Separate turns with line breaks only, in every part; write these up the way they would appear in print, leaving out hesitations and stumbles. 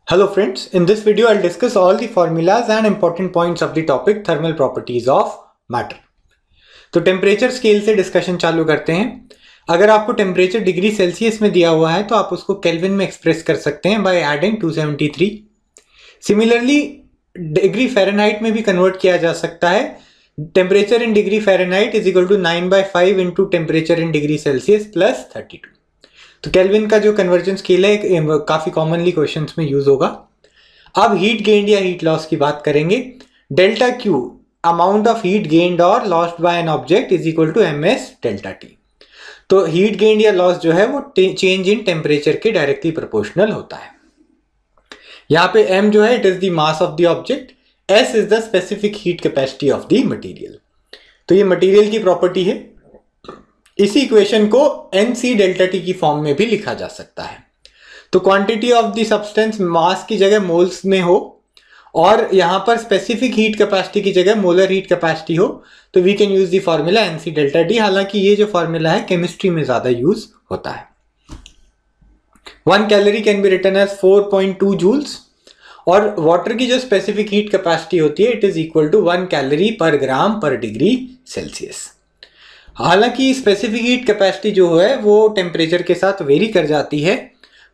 Hello friends, in this video I'll discuss all the formulas and important points of the topic thermal properties of matter. तो temperature scale से discussion चालू करते हैं। अगर आपको temperature degree Celsius में दिया हुआ है तो आप उसको केल्विन में एक्सप्रेस कर सकते हैं by adding 273। Similarly degree Fahrenheit में भी कन्वर्ट किया जा सकता है। Temperature in degree Fahrenheit is equal to 9/5 into temperature in degree Celsius plus 32। तो केल्विन का जो कन्वर्जन स्केल है काफी कॉमनली क्वेश्चंस में यूज होगा। अब हीट गेन्ड या हीट लॉस की बात करेंगे। Delta Q amount of heat gained और lost by an object is equal to ms delta T. तो हीट गेन्ड या लॉस जो है वो चेंज इन टेम्परेचर के डायरेक्टली प्रोपोर्शनल होता है। यहाँ पे m जो है it is the mass of the object, s is the specific heat capacity of the material. तो ये मटेरियल की प्रॉपर्टी है। इसी इक्वेशन को NC डेल्टा टी की फॉर्म में भी लिखा जा सकता है। तो क्वांटिटी ऑफ द सब्सटेंस मास की जगह मोल्स में हो और यहां पर स्पेसिफिक हीट कैपेसिटी की जगह मोलर हीट कैपेसिटी हो तो we can use the formula NC delta T. हालांकि ये जो फॉर्मूला है केमिस्ट्री में ज्यादा यूज होता है। 1 calorie can be written as 4.2 joules और वाटर की जो स्पेसिफिक हीट कैपेसिटी होती है it is equal to 1 calorie per gram per degree Celsius. हालांकि स्पेसिफिक हीट कैपेसिटी जो है वो टेम्परेचर के साथ वेरी कर जाती है,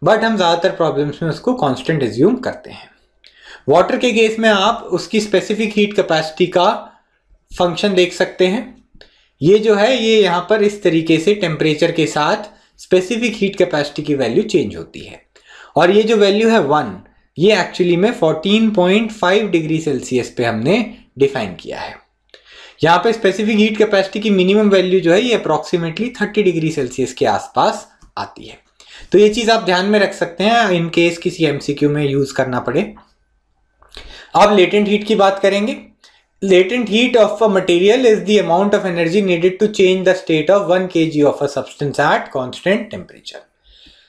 बट हम ज़्यादातर प्रॉब्लम्स में उसको कांस्टेंट एज्यूम करते हैं। वाटर के केस में आप उसकी स्पेसिफिक हीट कैपेसिटी का फंक्शन देख सकते हैं। ये जो है ये यहाँ पर इस तरीके से टेम्परेचर के साथ स्पेसिफिक हीट कैपेसिटी की वैल्यू चेंज होती है और ये जो वैल्यू है 1 ये एक्चुअली में 14.5 डिग्री सेल्सियस पे हमने डिफाइन किया है। यहाँ पे स्पेसिफिक हीट कैपेसिटी की मिनिमम वैल्यू जो है ये अप्रोक्सीमेटली 30 डिग्री सेल्सियस के आसपास आती है। तो ये चीज आप ध्यान में रख सकते हैं इन केस किसी MCQ में यूज करना पड़े। अब लेटेंट हीट की बात करेंगे। Latent heat of a material is the amount of energy needed to change the state of 1 kg of a substance at constant temperature.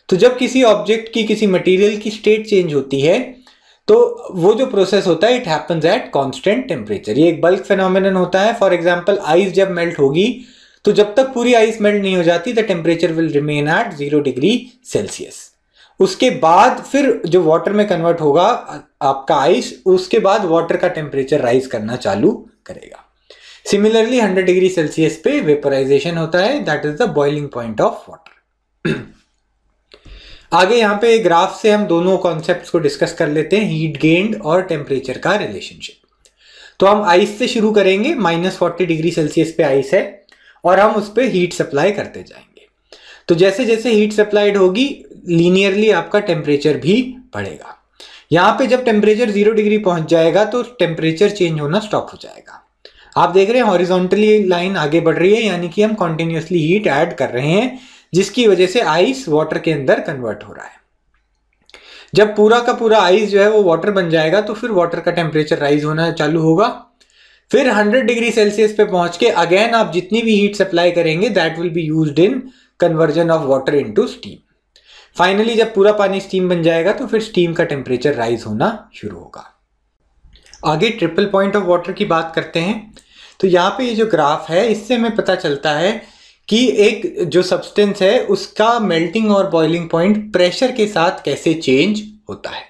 तो जब किसी ऑब्जेक्ट की किसी मटेरियल की स्टेट चेंज होती है तो वो जो प्रोसेस होता है it happens at constant temperature. ये एक बल्क फेनोमेनन होता है। फॉर एग्जांपल आइस जब मेल्ट होगी तो जब तक पूरी आइस मेल्ट नहीं हो जाती the temperature will remain at 0 degree Celsius. उसके बाद फिर जो वाटर में कन्वर्ट होगा आपका आइस, उसके बाद वाटर का टेम्परेचर राइज करना चालू करेगा। सिमिलरली 100 डिग्री सेल्सियस पे वेपोराइजेशन होता है, that is the boiling point of water. आगे यहाँ पे ग्राफ से हम दोनों कॉन्सेप्ट्स को डिस्कस कर लेते हैं, हीट गेन्ड और टेम्परेचर का रिलेशनशिप। तो हम आइस से शुरू करेंगे। -40 डिग्री सेल्सियस पे आइस है और हम उस पर हीट सप्लाई करते जाएंगे। तो जैसे जैसे हीट सप्लाइड होगी लीनियरली आपका टेम्परेचर भी बढ़ेगा। यहाँ पे जब टेम्परेचर 0 डिग्री पहुंच जाएगा तो टेम्परेचर चेंज होना स्टॉप हो जाएगा। आप देख रहे हैं हॉरिजॉन्टली लाइन आगे बढ़ रही है, यानी कि हम कॉन्टिन्यूसली हीट ऐड कर रहे हैं जिसकी वजह से आइस वाटर के अंदर कन्वर्ट हो रहा है। जब पूरा का पूरा आइस जो है वो वाटर बन जाएगा तो फिर वाटर का टेम्परेचर राइज होना चालू होगा। फिर 100 डिग्री सेल्सियस पे पहुंच के अगेन आप जितनी भी हीट सप्लाई करेंगे that will be used in conversion of water into steam. Finally जब पूरा पानी स्टीम बन जाएगा तो फिर स्टीम का टेम्परेचर राइज होना शुरू होगा। आगे ट्रिपल पॉइंट ऑफ वाटर की बात करते हैं। तो यहाँ पे ये जो ग्राफ है इससे हमें पता चलता है कि एक जो सब्सटेंस है उसका मेल्टिंग और बॉइलिंग पॉइंट प्रेशर के साथ कैसे चेंज होता है।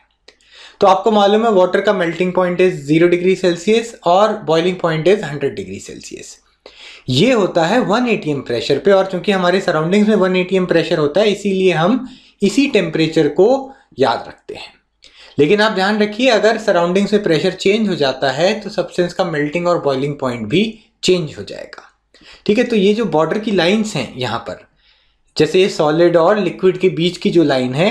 तो आपको मालूम है वाटर का melting point is 0 degree Celsius और boiling point is 100 degree Celsius. ये होता है 1 atm प्रेशर पे और चूंकि हमारे सराउंडिंग्स में 1 atm प्रेशर होता है इसीलिए हम इसी टेम्परेचर को याद रखते हैं। लेकिन आप ध्यान रखिए अगर सराउंडिंग्स में प्रेशर चेंज हो जाता है तो सब्सटेंस का मेल्टिंग और बॉइलिंग पॉइंट भी चेंज हो जाएगा। ठीक है, तो ये जो बॉर्डर की लाइंस हैं यहाँ पर, जैसे ये सॉलिड और लिक्विड के बीच की जो लाइन है,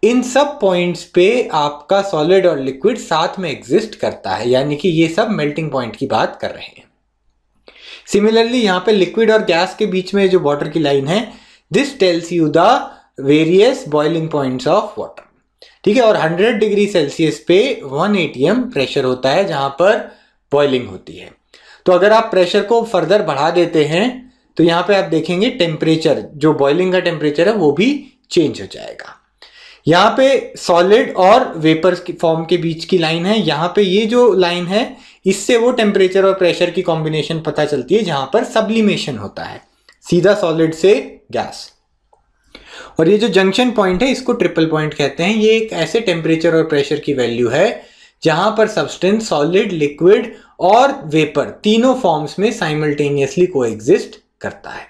इन सब पॉइंट्स पे आपका सॉलिड और लिक्विड साथ में एग्जिस्ट करता है, यानी कि ये सब मेल्टिंग पॉइंट की बात कर रहे हैं। सिमिलरली यहाँ पे लिक्विड और गैस के बीच में जो बॉर्डर की लाइन है, this tells you the various boiling points of water. ठीक है, और 100 डिग्री सेल्सियस पे 1 atm प्रेशर होता है जहां पर बॉइलिंग होती है। तो अगर आप प्रेशर को फर्दर बढ़ा देते हैं तो यहाँ पे आप देखेंगे टेम्परेचर जो बॉइलिंग का टेम्परेचर है वो भी चेंज हो जाएगा। यहाँ पे सॉलिड और वेपर की फॉर्म के बीच की लाइन है, यहाँ पे ये जो लाइन है इससे वो टेम्परेचर और प्रेशर की कॉम्बिनेशन पता चलती है जहां पर सब्लिमेशन होता है, सीधा सॉलिड से गैस। और ये जो जंक्शन पॉइंट है इसको ट्रिपल पॉइंट कहते हैं। ये एक ऐसे टेम्परेचर और प्रेशर की वैल्यू है जहां पर सब्सटेंस सॉलिड, लिक्विड और वेपर तीनों फॉर्म्स में साइमल्टेनियसली कोएग्जिस्ट करता है।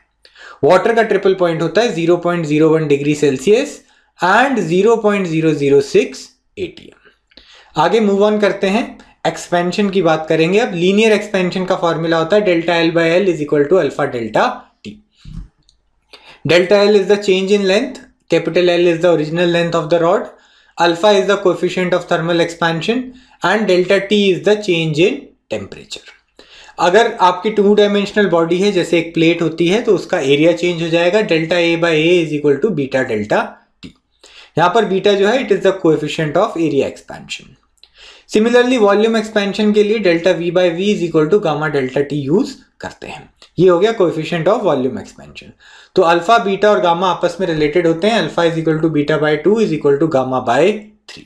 वाटर का ट्रिपल पॉइंट होता है 0.01 डिग्री सेल्सियस एंड 0.006 ATM। आगे मूव ऑन करते हैं, एक्सपेंशन की बात करेंगे। अब लीनियर एक्सपेंशन का फॉर्मूला होता है delta L by L is equal to alpha delta T. Delta L is the change in length, capital L is the original length of the rod, alpha is the coefficient of thermal expansion and delta T is the change in temperature. अगर आपकी 2 dimensional body है, जैसे एक plate होती है, तो उसका area change हो जाएगा। Delta A by A is equal to beta delta T. यहां पर बीटा जो है it is the coefficient of area expansion. Similarly volume expansion के लिए delta V by V is equal to gamma delta T use करते हैं। ये हो गया कोएफिशिएंट ऑफ वॉल्यूम एक्सपेंशन। तो अल्फा, बीटा और गामा आपस में रिलेटेड होते हैं। Alpha is equal to beta by 2 is equal to gamma by 3।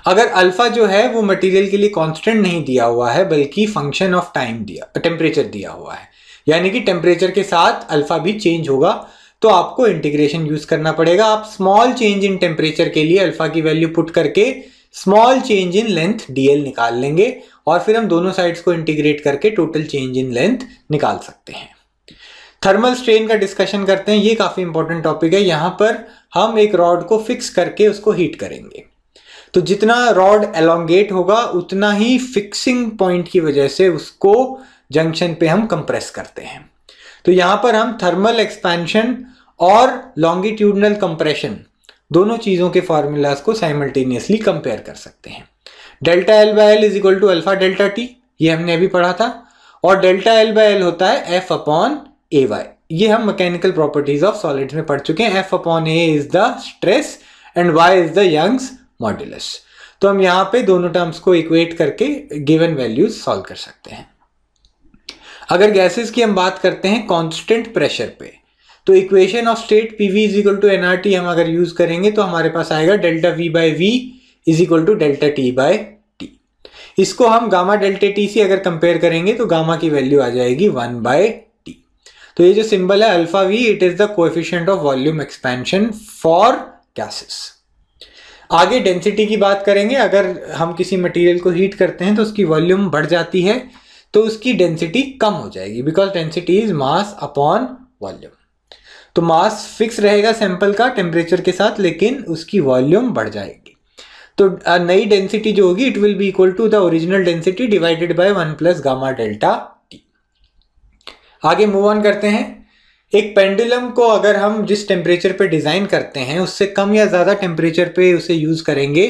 अगर अल्फा जो है वो मटेरियल के लिए कांस्टेंट नहीं दिया हुआ है बल्कि फंक्शन ऑफ टाइम दिया, टेम्परेचर दिया हुआ है, यानी कि टेम्परेचर के साथ अल्फा भी चेंज होगा, तो आपको इंटीग्रेशन यूज करना पड़ेगा। आप स्मॉल चेंज इन टेम्परेचर के लिए अल्फा की वैल्यू पुट करके small change in length dl निकाल लेंगे और फिर हम दोनों साइड्स को इंटीग्रेट करके टोटल चेंज इन लेंथ निकाल सकते हैं। थर्मल स्ट्रेन का डिस्कशन करते हैं। ये काफी इंपॉर्टेंट टॉपिक है। यहां पर हम एक रॉड को फिक्स करके उसको हीट करेंगे, तो जितना रॉड एलोंगेट होगा उतना ही फिक्सिंग पॉइंट की वजह से उसको जंक्शन पे हम कंप्रेस करते हैं। तो यहां पर हम थर्मल एक्सपेंशन और लॉन्गिट्यूडनल कंप्रेशन दोनों चीजों के फॉर्मूलाज को साइमल्टेनियसली कंपेयर कर सकते हैं। Delta L by L is equal to alpha delta T, ये हमने अभी पढ़ा था। और डेल्टा एल बाई एल होता है एफ अपॉन ए वाई, ये हम मैकेनिकल प्रॉपर्टीज ऑफ सॉलिड्स में पढ़ चुके हैं। F upon A is the stress and Y is the Young's modulus. तो हम यहां पे दोनों टर्म्स को इक्वेट करके गिवन वैल्यूज सॉल्व कर सकते हैं। अगर गैसेस की हम बात करते हैं कांस्टेंट प्रेशर पे, तो equation of state PV is equal to nRT हम अगर यूज करेंगे तो हमारे पास आएगा delta V by V is equal to delta T by T. इसको हम गामा डेल्टा टी से अगर कंपेयर करेंगे तो गामा की वैल्यू आ जाएगी 1 बाई टी। तो ये जो सिंबल है alpha V, it is the coefficient of volume expansion for gases. आगे डेंसिटी की बात करेंगे। अगर हम किसी मटेरियल को हीट करते हैं तो उसकी वॉल्यूम बढ़ जाती है, तो उसकी डेंसिटी कम हो जाएगी, because density is mass upon volume. तो मास फिक्स रहेगा सैंपल का टेम्परेचर के साथ, लेकिन उसकी वॉल्यूम बढ़ जाएगी। तो नई डेंसिटी जो होगी it will be equal to the original density divided by 1 plus gamma delta T. आगे मूव ऑन करते हैं। एक पेंडुलम को अगर हम जिस टेम्परेचर पे डिजाइन करते हैं उससे कम या ज्यादा टेम्परेचर पे उसे यूज करेंगे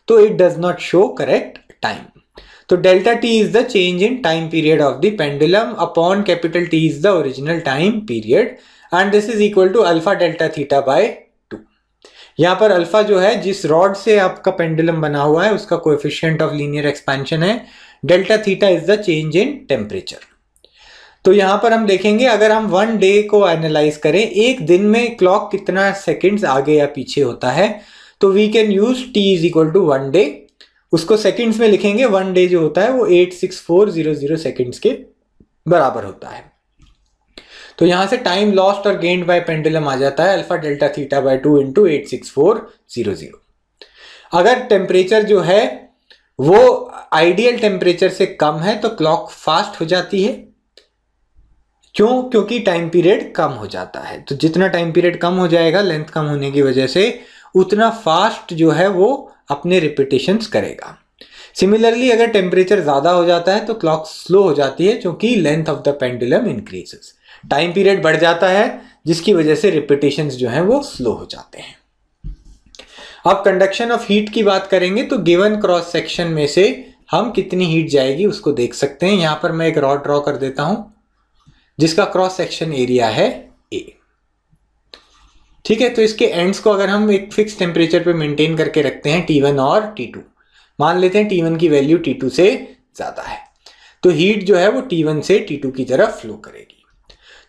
तो it does not show correct time. तो delta T is the change in time period of the pendulum upon capital T is the original time period and this is equal to alpha delta theta by 2। यहां पर alpha जो है जिस rod से आपका pendulum बना हुआ है उसका कोएफिशिएंट ऑफ लीनियर एक्सपेंशन है। Delta theta is the change in temperature. तो यहां पर हम देखेंगे अगर हम 1 डे को एनालाइज करें, एक दिन में क्लॉक कितना सेकंड्स आगे या पीछे होता है, तो we can use t is equal to 1 day. उसको सेकंड्स में लिखेंगे। 1 डे जो होता है वो 86400 सेकंड्स के बराबर होता है। तो यहां से टाइम लॉस्ट और गेन्ड बाय पेंडुलम आ जाता है alpha delta theta by 2 into 86400। अगर टेम्परेचर जो है वो आइडियल टेम्परेचर से कम है तो क्लॉक फास्ट हो जाती है। क्यों? क्योंकि टाइम पीरियड कम हो जाता है। तो जितना टाइम पीरियड कम हो जाएगा लेंथ कम होने की वजह से, उतना फास्ट जो है वो अपने रिपीटेशंस करेगा। सिमिलरली अगर टेम्परेचर ज्यादा हो जाता है तो क्लॉक स्लो हो जाती है क्योंकि length of the pendulum increases. Time period बढ़ जाता है जिसकी वजह से रिपीटेशंस जो हैं वो स्लो हो जाते हैं। अब कंडक्शन ऑफ हीट की बात करेंगे तो गिवन क्रॉस सेक्शन में से हम कितनी हीट जाएगी उसको देख सकते हैं। यहां पर मैं एक रॉड ड्रॉ कर देता हूं जिसका क्रॉस सेक्शन एरिया है A। ठीक है, तो इसके एंड्स को अगर हम एक फिक्स टेम्परेचर पे मेंटेन करके रखते हैं T1 और T2, मान लेते हैं T1 की वैल्यू T2 से ज्यादा है, तो हीट जो है वो T1 से T2 की तरफ फ्लो करेगी।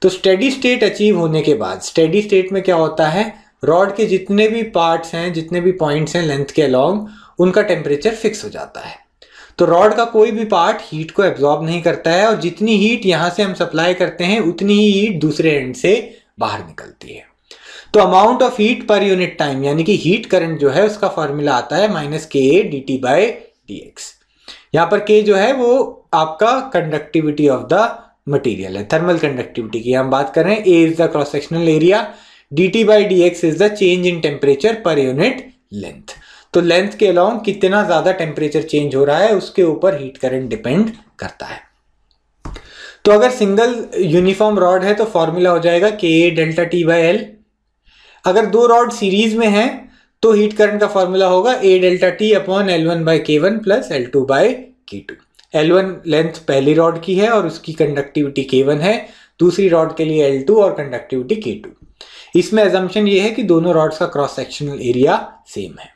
तो स्टेडी स्टेट अचीव होने के बाद, स्टेडी स्टेट में क्या होता है, रॉड के जितने भी पार्ट्स हैं, जितने भी पॉइंट्स हैं लेंथ के अलोंग, उनका टेम्परेचर फिक्स हो जाता है। तो रॉड का कोई भी पार्ट हीट को एब्जॉर्ब नहीं करता है और जितनी हीट यहां से हम सप्लाई करते हैं उतनी ही हीट दूसरे एंड से बाहर निकलती है। तो amount of heat per unit time यानी कि हीट करंट जो है उसका फॉर्मूला आता है -KA/dT/dx। यहां पर K जो है वो आपका कंडक्टिविटी ऑफ द मटेरियल है, थर्मल कंडक्टिविटी की हम बात कर रहे हैं। A is the cross sectional area, dt/dx is the change in temperature per unit length. तो लेंथ के अलोंग कितना ज्यादा टेम्परेचर चेंज हो रहा है उसके ऊपर हीट करंट डिपेंड करता है। तो अगर सिंगल यूनिफॉर्म रॉड है तो फॉर्मूला हो जाएगा KA∆T/L। अगर दो रॉड सीरीज में है तो हीट करंट का फॉर्मूला होगा A∆T/L1/K1 + L2/K2। L1 लेंथ पहली रॉड की है और उसकी कंडक्टिविटी K1 है, दूसरी रॉड के लिए L2 और कंडक्टिविटी K2। इसमें अजम्पशन ये है कि दोनों रॉड्स का क्रॉस सेक्शनल एरिया सेम है।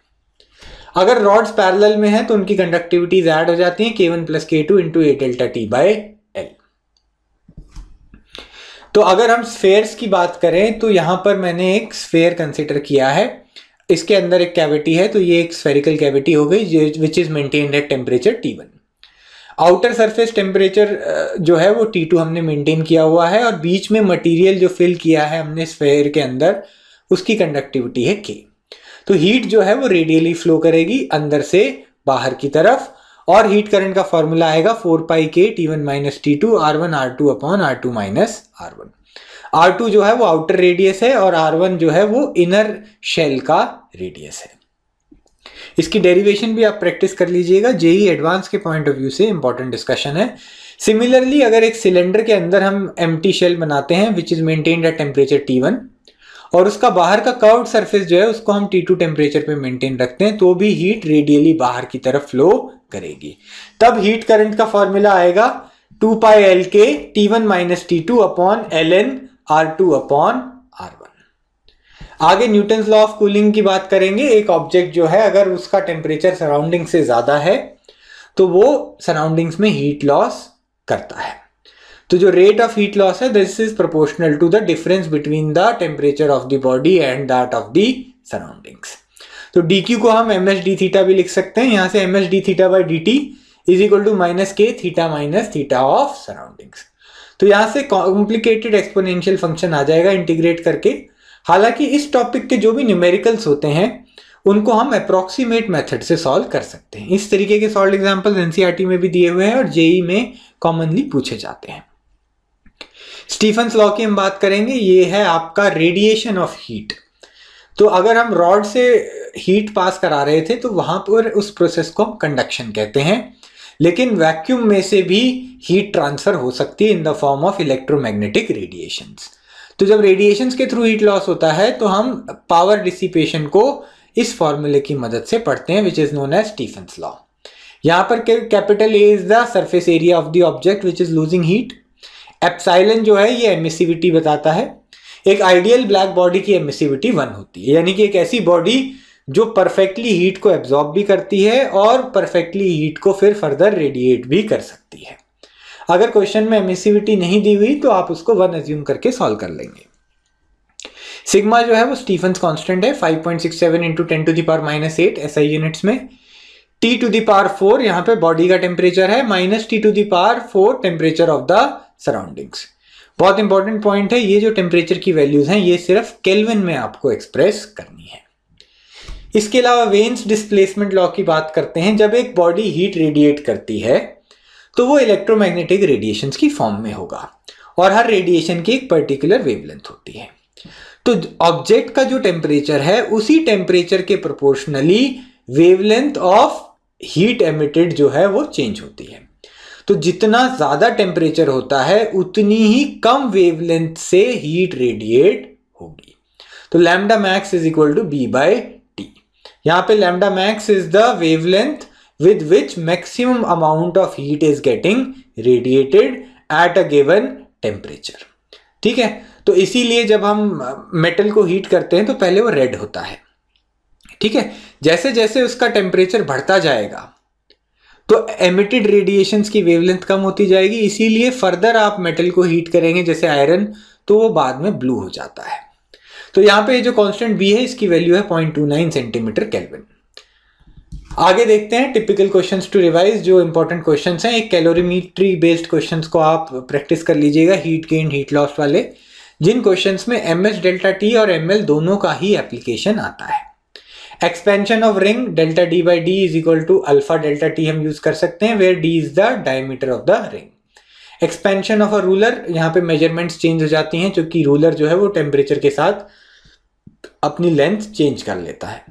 अगर रॉड्स पैरेलल में है तो उनकी कंडक्टिविटीज ऐड हो जाती हैं K1 + K2 × A∆T/L। तो अगर हम स्फेयर्स की बात करें तो यहां पर मैंने एक स्फेयर कंसीडर किया है, इसके अंदर एक कैविटी है, तो ये एक स्फेरिकल कैविटी हो गई which is maintained at temperature T1। Outer surface temperature जो है वो T2 हमने मेंटेन किया हुआ है और बीच में मटेरियल जो फिल किया है हमने स्फेयर के अंदर उसकी कंडक्टिविटी है K। तो हीट जो है वो रेडियली फ्लो करेगी अंदर से बाहर की तरफ और हीट करंट का फॉर्मूला आएगा 4πK T1 - T2 R1 R2/R2 - R1। R2 जो है वो आउटर रेडियस है और R1 जो है वो इनर शेल का रेडियस है। इसकी डेरिवेशन भी आप प्रैक्टिस कर लीजिएगा, जेई एडवांस के पॉइंट ऑफ व्यू से इंपॉर्टेंट डिस्कशन है। सिमिलरली अगर एक सिलेंडर के अंदर हम एम्प्टी शेल बनाते हैं which is maintained at temperature T1 और उसका बाहर का कर्व्ड सरफेस जो है उसको हम T2 टेम्परेचर पे मेंटेन रखते हैं तो भी हीट रेडियली बाहर की तरफ फ्लो करेगी। तब हीट करंट का फॉर्मूला आएगा 2πLK T1 - T2/ln R2/R1। आगे न्यूटन्स लॉ ऑफ कूलिंग की बात करेंगे। एक ऑब्जेक्ट जो है अगर उसका टेम्परेचर सराउंडिंग से ज्यादा है तो वो सराउंडिंग्स में हीट लॉस करता है। तो जो रेट ऑफ हीट लॉस है this is proportional to the difference between the temperature of the body and that of the surroundings. तो dq को हम msdθ भी लिख सकते हैं, यहां से msdθ/dt is equal to -K θ of surroundings. तो यहां से कॉम्प्लिकेटेड एक्सपोनेंशियल फंक्शन आ जाएगा इंटीग्रेट करके। हालांकि इस टॉपिक के जो भी न्यूमेरिकल्स होते हैं उनको हम अप्रोक्सीमेट मेथड से सॉल्व कर सकते हैं। इस तरीके के सॉल्व एग्जांपल्स एनसीईआरटी में भी दिए हुए हैं और जेई में कॉमनली पूछे जाते हैं। स्टीफन्स लॉ की हम बात करेंगे, ये है आपका रेडिएशन ऑफ हीट। तो अगर हम रॉड से हीट पास करा रहे थे तो वहां पर उस प्रोसेस को हम कंडक्शन कहते हैं, लेकिन वैक्यूम में से भी हीट ट्रांसफर हो सकती है in the form of electromagnetic radiations. तो जब रेडिएशंस के थ्रू हीट लॉस होता है तो हम पावर डिसिपेशन को इस फॉर्मूले की मदद से पढ़ते हैं which is known as Stefan's law. यहां पर capital A is the surface area of the object which is losing heat. Epsilon जो है ये एमिसिविटी बताता है। एक आइडियल ब्लैक बॉडी की एमिसिविटी 1 होती है, यानी कि एक ऐसी बॉडी जो परफेक्टली हीट को एब्जॉर्ब भी करती है और परफेक्टली हीट को फिर फर्दर रेडिएट भी कर सकती है। अगर क्वेश्चन में एमिसिविटी नहीं दी हुई तो आप उसको 1 अज्यूम करके सॉल्व कर लेंगे। सिग्मा जो है वो स्टीफन्स कांस्टेंट है 5.67 × 10⁻⁻8 SI यूनिट्स में। T⁴ यहाँ पे बॉडी का टेम्परेचर है, -T⁴ temperature of the surroundings. बहुत इंपॉर्टेंट पॉइंट है, ये जो टेम्परेचर की वैल्यूज हैं ये सिर्फ केल्विन में आपको एक्सप्रेस करनी है। इसके अलावा वेन्स डिस्प्लेसमेंट लॉ की बात करते हैं। जब एक बॉडी हीट रेडिएट करती है तो वो इलेक्ट्रोमैग्नेटिक रेडिएशंस की फॉर्म में होगा और हर रेडिएशन की एक पर्टिकुलर वेवलेंथ होती है। तो ऑब्जेक्ट का जो टेम्परेचर है उसी टेम्परेचर के proportionally wavelength of heat emitted जो है वो चेंज होती है। तो जितना ज्यादा टेम्परेचर होता है उतनी ही कम वेवलेंथ से हीट रेडिएट होगी। तो lambda max is equal to B/T। यहां पे lambda max is the wavelength with which maximum amount of heat is getting radiated at a given temperature। ठीक है, तो इसीलिए जब हम मेटल को हीट करते हैं तो पहले वो रेड होता है। ठीक है, जैसे जैसे उसका टेम्परेचर बढ़ता जाएगा तो एमिटेड रेडिएशंस की वेवलेंथ कम होती जाएगी, इसीलिए फर्दर आप मेटल को हीट करेंगे जैसे आयरन तो वो बाद में ब्लू हो जाता है। तो यहाँ पे जो कांस्टेंट B है इसकी वैल्यू है 0.29 सेंटीमीटर केल्विन। आगे देखते हैं टिपिकल क्वेश्चंस टू रिवाइज, जो इंपॉर्टेंट क्वेश्चंस हैं। एक कैलोरीमेट्री बेस्ड क्वेश्चंस को आप प्रैक्टिस कर लीजिएगा, हीट गेन हीट लॉस वाले, जिन क्वेश्चंस में mh डेल्टा टी और ml दोनों का ही एप्लीकेशन आता है। Expansion of ring delta D by D is equal to alpha delta T हम यूज कर सकते हैं, where D is the diameter of the ring. Expansion of a ruler, यहाँ पे मेजरमेंट्स चेंज हो जाती हैं क्योंकि रूलर जो है वो टेम्परेचर के साथ अपनी लेंथ चेंज कर लेता है।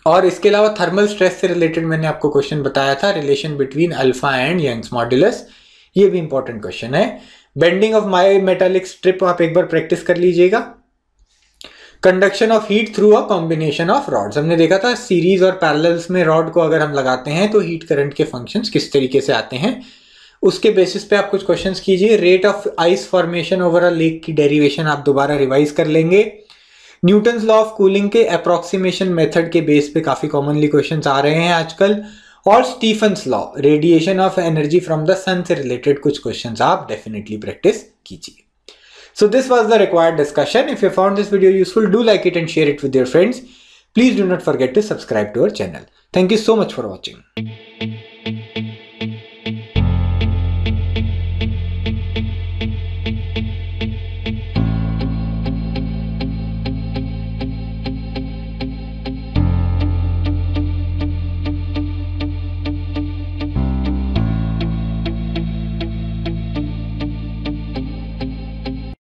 और इसके अलावा थर्मल स्ट्रेस से रिलेटेड मैंने आपको क्वेश्चन बताया था, relation between alpha and Young's modulus, ये भी इंपॉर्टेंट क्वेश्चन है। Bending of my metallic strip आप एक बार प्रैक्टिस कर लीजिएगा। Conduction of heat through a combination of rods, हमने देखा था सीरीज और पैरेलल्स में रॉड को अगर हम लगाते हैं तो हीट करंट के फंक्शंस किस तरीके से आते हैं, उसके बेसिस पे आप कुछ क्वेश्चंस कीजिए। Rate of ice formation over a lake की डेरिवेशन आप दोबारा रिवाइज कर लेंगे। न्यूटन्स लॉ ऑफ कूलिंग के अप्रोक्सीमेशन मेथड के बेस पे काफी कॉमनली क्वेश्चंस आ रहे हैं आजकल। और Stefan's law, radiation of energy from the sun से रिलेटेड कुछ क्वेश्चंस आप डेफिनेटली प्रैक्टिस कीजिए। So this was the required discussion. If you found this video useful, do like it and share it with your friends. Please do not forget to subscribe to our channel. Thank you so much for watching.